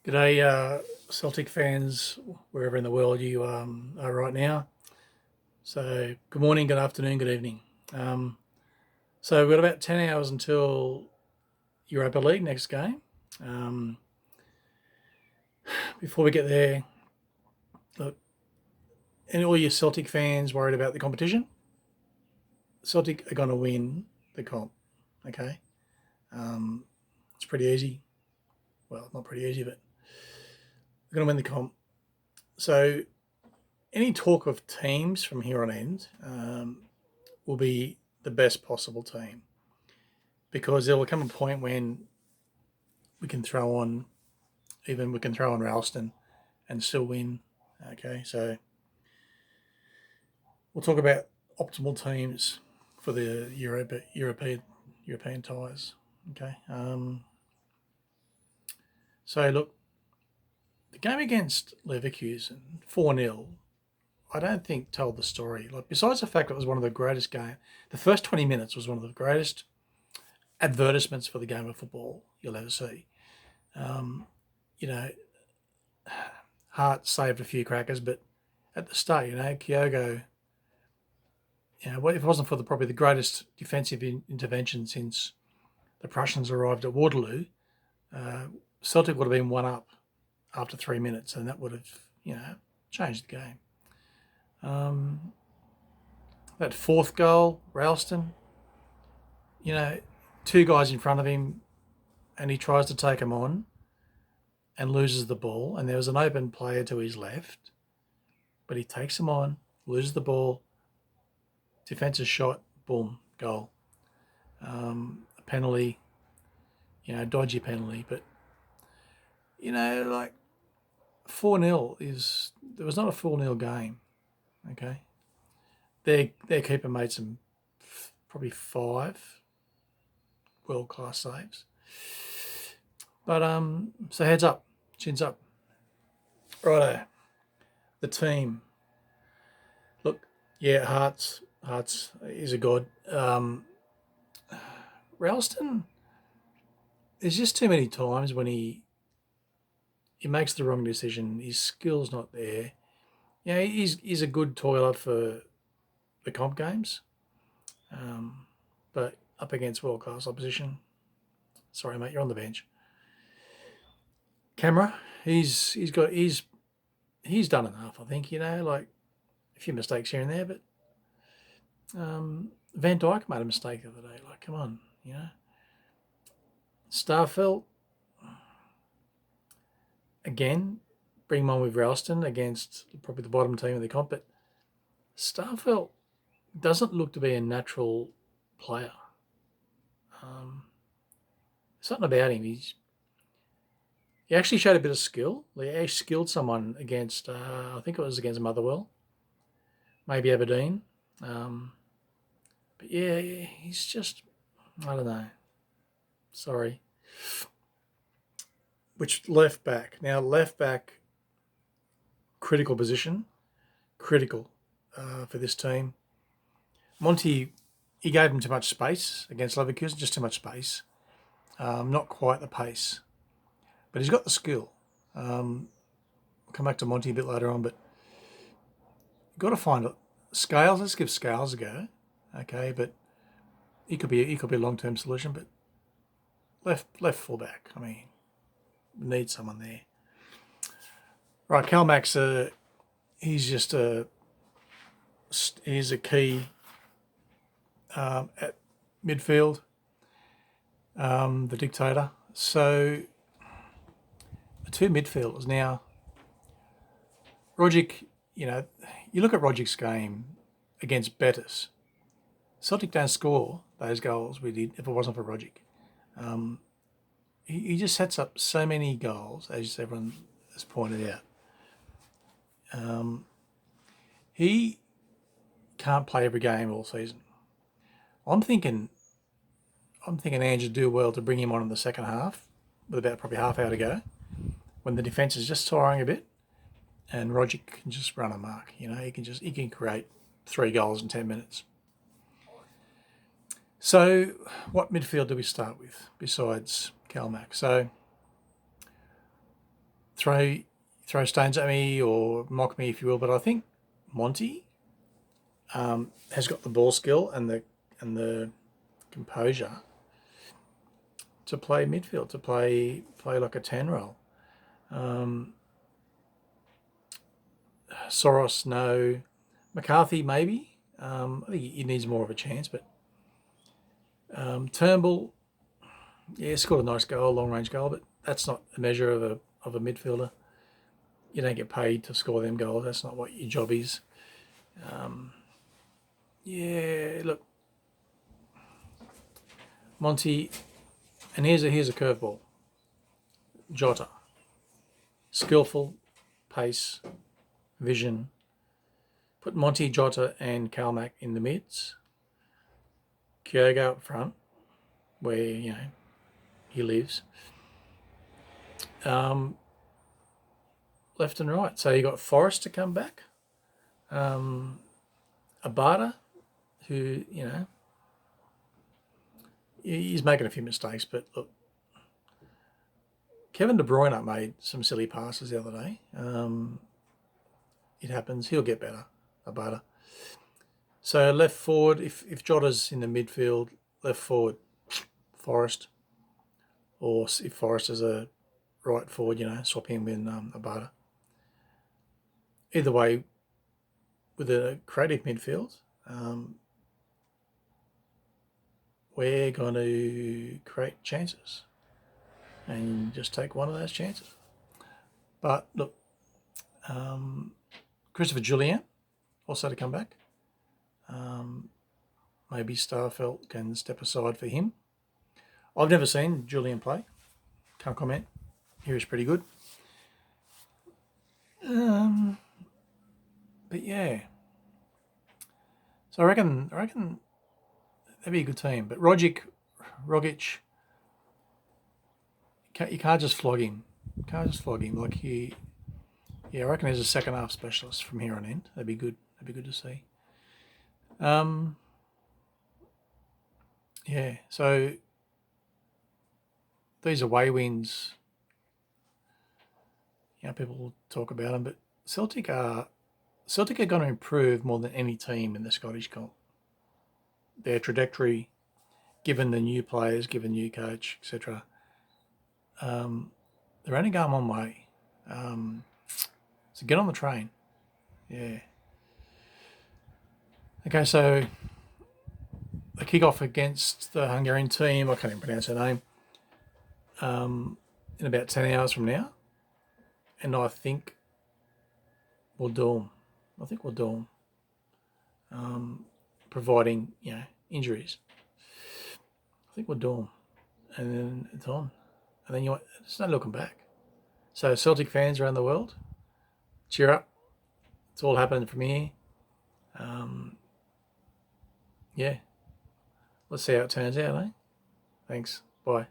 G'day, Celtic fans, wherever in the world you are right now. So, good morning, good afternoon, good evening. So, we've got about 10 hours until Europa League next game. Um, Before we get there, look, and all you Celtic fans worried about the competition, Celtic are going to win the comp, okay? Um, it's pretty easy. Well, not pretty easy, but they're going to win the comp. So, any talk of teams from here on end will be the best possible team because there will come a point when we can throw on Ralston and still win. Okay, so we'll talk about optimal teams for the European ties. Okay, so look, the game against Leverkusen 4-0. I don't think told the story. Like besides the fact it was one of the greatest game, the first 20 minutes was one of the greatest advertisements for the game of football you'll ever see. Um, you know, Hart saved a few crackers, but at the start, Kyogo, if it wasn't for probably the greatest defensive intervention since the Prussians arrived at Waterloo, uh, Celtic would have been one up after 3 minutes, and that would have, changed the game. That fourth goal, Ralston, two guys in front of him, and he tries to take them on and loses the ball, and there was an open player to his left, but he takes him on, loses the ball, defensive shot, boom, goal. A penalty, dodgy penalty, but like 4-0 there was not a 4-0 game. Okay, their keeper made some probably 5 world class saves, but so heads up, chins up. Righto, the team. Look, yeah, Hearts is a god. Ralston, there's just too many times when he makes the wrong decision. His skill's not there. He's a good toiler for the comp games, but up against world class opposition. Sorry, mate, you're on the bench. Camera, he's done enough. I think like a few mistakes here and there, but Van Dijk made a mistake the other day. Like, come on, Starfelt again. Bring him on with Ralston against probably the bottom team of the comp, but Starfelt doesn't look to be a natural player. Something about him. He actually showed a bit of skill. He actually skilled someone against, I think it was against Motherwell, maybe Aberdeen. But yeah, he's just, I don't know. Sorry. Which left back? Now, left back, critical position, critical for this team. Monty, he gave him too much space against Leverkusen, just too much space. Not quite the pace, but he's got the skill. I'll come back to Monty a bit later on, but you've got to find it. Scales, let's give Scales a go, okay? But he could be a long-term solution. But left fullback, I mean, need someone there. Right, Calmax, he's just he's a key at midfield. The dictator. So the two midfielders now. Rogic, you look at Rogic's game against Betis. Celtic don't score those goals we did if it wasn't for Rogic. He just sets up so many goals, as everyone has pointed out. He can't play every game all season. I'm thinking Andrew do well to bring him on in the second half with about probably half hour to go, when the defence is just tiring a bit, and Roger can just run a mark. He can create 3 goals in 10 minutes. So, what midfield do we start with besides Calmac? So, throw stones at me or mock me if you will, but I think Monty has got the ball skill and the composure to play midfield, to play like a 10 role. Soros, no. McCarthy, maybe. I think he needs more of a chance, but Turnbull, yeah, scored a nice goal, long range goal, but that's not a measure of a midfielder. You don't get paid to score them goals. That's not what your job is. Yeah, look, Monty, and here's a curveball. Jota, skillful, pace, vision. Put Monty, Jota, and Calmac in the mids. Kyogo up front, where he lives. Left and right. So you got Forrest to come back. Abada, who he's making a few mistakes, but look, Kevin De Bruyne made some silly passes the other day. It happens. He'll get better, Abada. So left forward, if Jota's in the midfield, left forward, Forrest. Or if Forrest is a right forward, swap him with Abada. Either way, with a creative midfield, we're going to create chances and just take one of those chances. But look, Christopher Julian also to come back. Maybe Starfelt can step aside for him. I've never seen Julian play. Can't comment. He was pretty good. But yeah. So I reckon that'd be a good team. But Rogic, you can't just flog him. Like I reckon there's a second half specialist from here on in. That'd be good. That'd be good to see. Yeah. So these away wins. People will talk about them, but Celtic are going to improve more than any team in the Scottish comp. Their trajectory, given the new players, given new coach, etc., they're only going one way. So get on the train. Yeah. Okay, so the kick-off against the Hungarian team, I can't even pronounce their name, in about 10 hours from now. And I think we'll do them. Providing, injuries. I think we'll do them. And then it's on. And then there's no looking back. So Celtic fans around the world, cheer up. It's all happening from here. Yeah. Let's see how it turns out, eh? Thanks. Bye.